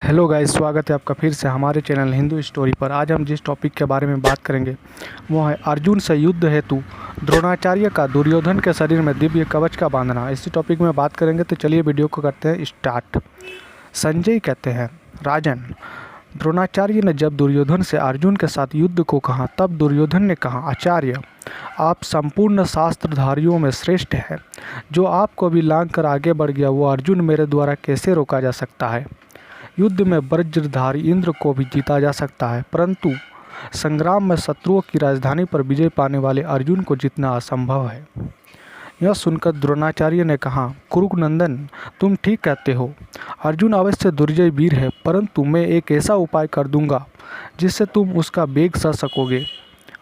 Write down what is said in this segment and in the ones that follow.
Hello guys, स्वागत है आपका फिर से हमारे चैनल हिंदू स्टोरी पर। आज हम जिस टॉपिक के बारे में बात करेंगे वो है अर्जुन से युद्ध हेतु द्रोणाचार्य का दुर्योधन के शरीर में दिव्य कवच का बांधना। इसी टॉपिक में बात करेंगे, तो चलिए वीडियो को करते हैं स्टार्ट। संजय कहते हैं, राजन, द्रोणाचार्य ने जब दुर्योधन से अर्जुन के साथ युद्ध को कहा तब दुर्योधन ने कहा, आचार्य, आप संपूर्ण शास्त्रधारियों में श्रेष्ठ हैं। जो आपको भी लांघ कर आगे बढ़ गया वो अर्जुन मेरे द्वारा कैसे रोका जा सकता है। युद्ध में वज्रधारी इंद्र को भी जीता जा सकता है, परंतु संग्राम में शत्रुओं की राजधानी पर विजय पाने वाले अर्जुन को जीतना असंभव है। यह सुनकर द्रोणाचार्य ने कहा, कुरुनंदन, तुम ठीक कहते हो। अर्जुन अवश्य दुर्जय वीर है, परंतु मैं एक ऐसा उपाय कर दूंगा जिससे तुम उसका वेग सह सकोगे।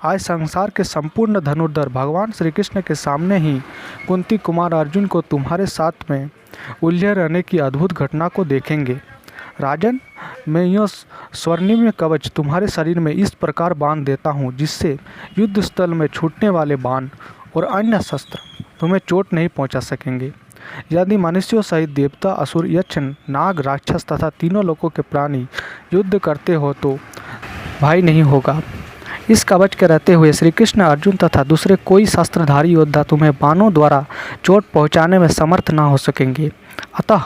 आज संसार के संपूर्ण धनुर्धर भगवान श्री कृष्ण के सामने ही कुंती कुमार अर्जुन को तुम्हारे साथ में उलझे रहने की अद्भुत घटना को देखेंगे। राजन, मैं यह स्वर्णिम कवच तुम्हारे शरीर में इस प्रकार बांध देता हूँ जिससे युद्ध स्थल में छूटने वाले बाण और अन्य शस्त्र तुम्हें चोट नहीं पहुँचा सकेंगे। यदि मनुष्यों सहित देवता, असुर, यक्ष, नाग, राक्षस तथा तीनों लोगों के प्राणी युद्ध करते हो तो भय नहीं होगा। इस कवच के रहते हुए श्री कृष्ण, अर्जुन तथा दूसरे कोई शस्त्रधारी योद्धा तुम्हें बाणों द्वारा चोट पहुँचाने में समर्थ न हो सकेंगे। अतः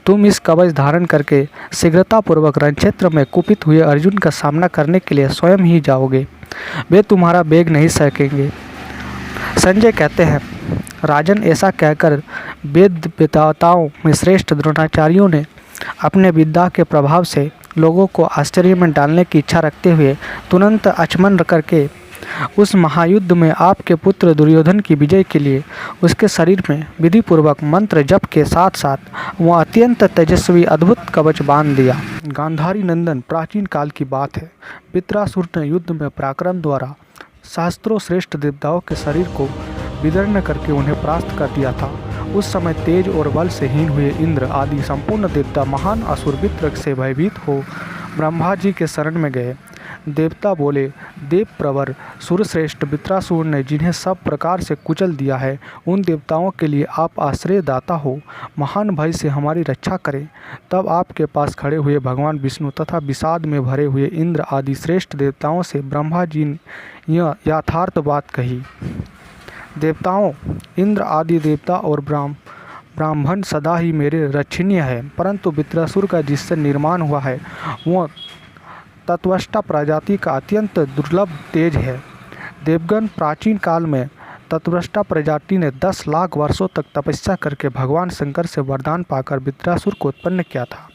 तुम इस कवच धारण करके शीघ्रतापूर्वक रणक्षेत्र में कुपित हुए अर्जुन का सामना करने के लिए स्वयं ही जाओगे। वे तुम्हारा वेग नहीं सकेंगे। संजय कहते हैं, राजन, ऐसा कहकर वेद विद्याताओं में श्रेष्ठ द्रोणाचार्यों ने अपने विद्या के प्रभाव से लोगों को आश्चर्य में डालने की इच्छा रखते हुए तुरंत आचमन करके उस महायुद्ध में आपके पुत्र दुर्योधन की विजय के लिए उसके शरीर में विधिपूर्वक मंत्र जप के साथ साथ वह अत्यंत तेजस्वी अद्भुत कवच बांध दिया। गांधारी नंदन, प्राचीन काल की बात है। वृत्रासुर ने युद्ध में पराक्रम द्वारा सहस्त्रों श्रेष्ठ देवताओं के शरीर को विदीर्ण करके उन्हें परास्त कर दिया था। उस समय तेज और बल से हीन हुए इंद्र आदि संपूर्ण देवता महान असुर वृत्र से भयभीत हो ब्रह्मा जी के शरण में गए। देवता बोले, देव प्रवर सुरश्रेष्ठ वृत्रासुर ने जिन्हें सब प्रकार से कुचल दिया है, उन देवताओं के लिए आप आश्रय दाता हो, महान भय से हमारी रक्षा करें। तब आपके पास खड़े हुए भगवान विष्णु तथा विषाद में भरे हुए इंद्र आदि श्रेष्ठ देवताओं से ब्रह्मा जी ने यह यथार्थ बात कही। देवताओं, इंद्र आदि देवता और ब्राह्मण सदा ही मेरे रक्षणीय है, परंतु वृत्रासुर का जिससे निर्माण हुआ है वह तत्वष्टा प्रजाति का अत्यंत दुर्लभ तेज है। देवगण, प्राचीन काल में तत्वष्टा प्रजाति ने 10 लाख वर्षों तक तपस्या करके भगवान शंकर से वरदान पाकर वृत्रासुर को उत्पन्न किया था।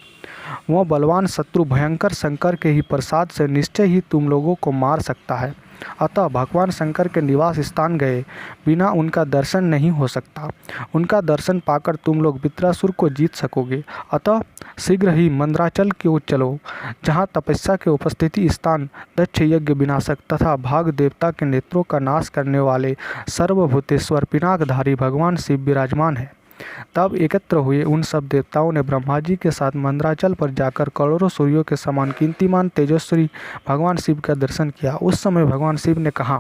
वह बलवान शत्रु भयंकर शंकर के ही प्रसाद से निश्चय ही तुम लोगों को मार सकता है। अतः भगवान शंकर के निवास स्थान गए बिना उनका दर्शन नहीं हो सकता। उनका दर्शन पाकर तुम लोग वृत्रासुर को जीत सकोगे। अतः शीघ्र ही मंदराचल की ओर चलो, जहाँ तपस्या के उपस्थिति स्थान दक्ष यज्ञ विनाशक तथा भाग देवता के नेत्रों का नाश करने वाले सर्वभूतेश्वर पिनाकधारी भगवान शिव विराजमान है। तब एकत्र हुए उन सब देवताओं ने ब्रह्मा जी के साथ मंदराचल पर जाकर करोड़ों सूर्यों के समान कीर्तिमान तेजस्वी भगवान शिव का दर्शन किया। उस समय भगवान शिव ने कहा,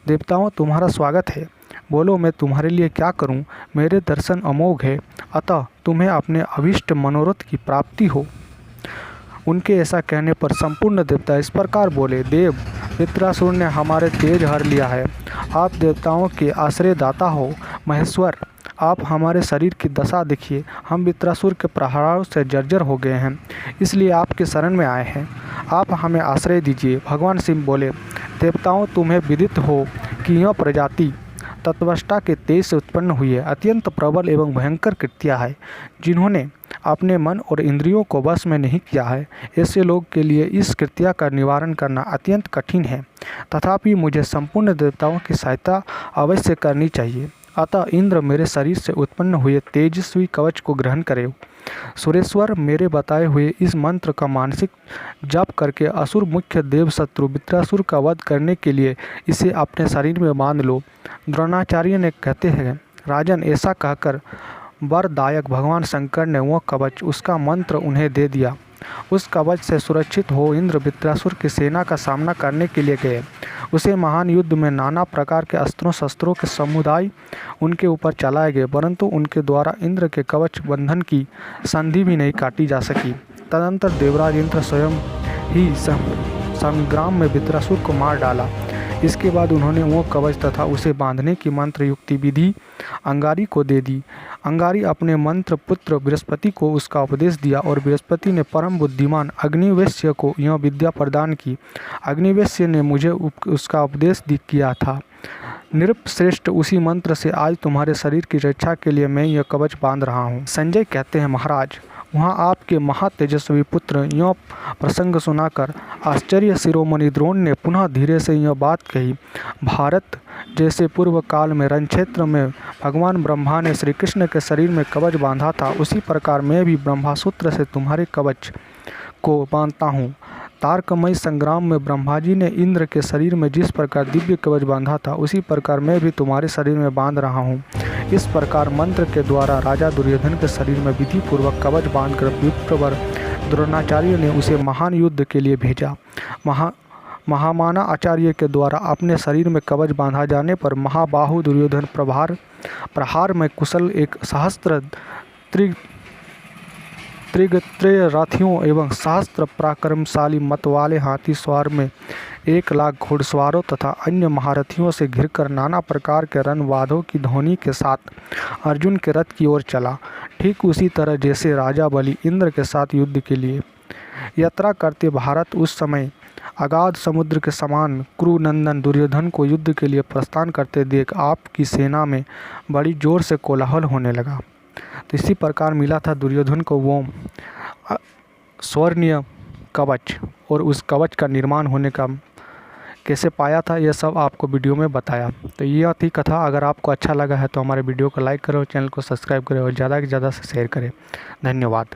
देवताओं, तुम्हारा स्वागत है। बोलो, मैं तुम्हारे लिए क्या करूं? मेरे दर्शन अमोघ है, अतः तुम्हें अपने अभीष्ट मनोरथ की प्राप्ति हो। उनके ऐसा कहने पर संपूर्ण देवता इस प्रकार बोले, देव, वृत्रासुर ने हमारे तेज हर लिया है। आप देवताओं के आश्रयदाता हो। महेश्वर, आप हमारे शरीर की दशा देखिए। हम वृत्रासुर के प्रहारों से जर्जर हो गए हैं, इसलिए आपके शरण में आए हैं। आप हमें आश्रय दीजिए। भगवान शिव बोले, देवताओं, तुम्हें विदित हो कि यह प्रजाति तत्वष्टा के तेज से उत्पन्न हुई है। अत्यंत प्रबल एवं भयंकर कृत्या है, जिन्होंने अपने मन और इंद्रियों को वश में नहीं किया है। ऐसे लोग के लिए इस कृत्या का निवारण करना अत्यंत कठिन है। तथापि मुझे संपूर्ण देवताओं की सहायता अवश्य करनी चाहिए। अतः इंद्र मेरे शरीर से उत्पन्न हुए तेजस्वी कवच को ग्रहण करे। सुरेश्वर, मेरे बताए हुए इस मंत्र का मानसिक जप करके असुर मुख्य देव शत्रु वृत्रासुर का वध करने के लिए इसे अपने शरीर में बांध लो। द्रोणाचार्य ने कहते हैं, राजन, ऐसा कहकर वरदायक भगवान शंकर ने वह कवच, उसका मंत्र उन्हें दे दिया। उस कवच से सुरक्षित हो इंद्र वृत्रासुर की सेना का सामना करने के लिए गए। उसे महान युद्ध में नाना प्रकार के अस्त्रों शस्त्रों के समुदाय उनके ऊपर चलाए गए, परंतु उनके द्वारा इंद्र के कवच बंधन की संधि भी नहीं काटी जा सकी। तदनंतर देवराज इंद्र स्वयं ही संग्राम में वृत्रासुर को मार डाला। इसके बाद उन्होंने वो कवच तथा उसे बांधने की मंत्र युक्ति विधि अंगारी को दे दी। अंगारी अपने मंत्र पुत्र बृहस्पति को उसका उपदेश दिया और बृहस्पति ने परम बुद्धिमान अग्निवेश्य को यह विद्या प्रदान की। अग्निवेश्य ने मुझे उसका उपदेश किया था। नृपश्रेष्ठ, उसी मंत्र से आज तुम्हारे शरीर की रक्षा के लिए मैं यह कवच बांध रहा हूँ। संजय कहते हैं, महाराज, वहाँ आपके महातेजस्वी पुत्र यह प्रसंग सुनाकर आश्चर्य शिरोमणि द्रोण ने पुनः धीरे से यह बात कही, भारत, जैसे पूर्व काल में रणक्षेत्र में भगवान ब्रह्मा ने श्री कृष्ण के शरीर में कवच बांधा था, उसी प्रकार मैं भी ब्रह्मासूत्र से तुम्हारे कवच को बांधता हूँ। तारकमय संग्राम में ब्रह्मा जी ने इंद्र के शरीर में जिस प्रकार दिव्य कवच बांधा था, उसी प्रकार मैं भी तुम्हारे शरीर में बांध रहा हूँ। इस प्रकार मंत्र के द्वारा राजा दुर्योधन के शरीर में विधि पूर्वक कवच बांधकर विप्रवर द्रोणाचार्य ने उसे महान युद्ध के लिए भेजा। महामाना आचार्य के द्वारा अपने शरीर में कवच बांधा जाने पर महाबाहु दुर्योधन प्रहार में कुशल एक सहस्त्र त्रिगत्रय रथियों एवं सहस्त्र पराक्रमशाली मत वाले हाथी सवार में 1,00,000 घुड़सवारों तथा अन्य महारथियों से घिरकर नाना प्रकार के रणवादों की ध्वनि के साथ अर्जुन के रथ की ओर चला। ठीक उसी तरह जैसे राजा बलि इंद्र के साथ युद्ध के लिए यात्रा करते भारत उस समय अगाध समुद्र के समान कुरुनंदन दुर्योधन को युद्ध के लिए प्रस्थान करते देख आपकी सेना में बड़ी जोर से कोलाहल होने लगा। तो इसी प्रकार मिला था दुर्योधन को वो स्वर्णीय कवच, और उस कवच का निर्माण होने का कैसे पाया था, यह सब आपको वीडियो में बताया। तो यह थी कथा। अगर आपको अच्छा लगा है तो हमारे वीडियो को लाइक करो, चैनल को सब्सक्राइब करें और ज़्यादा से ज़्यादा शेयर करें। धन्यवाद।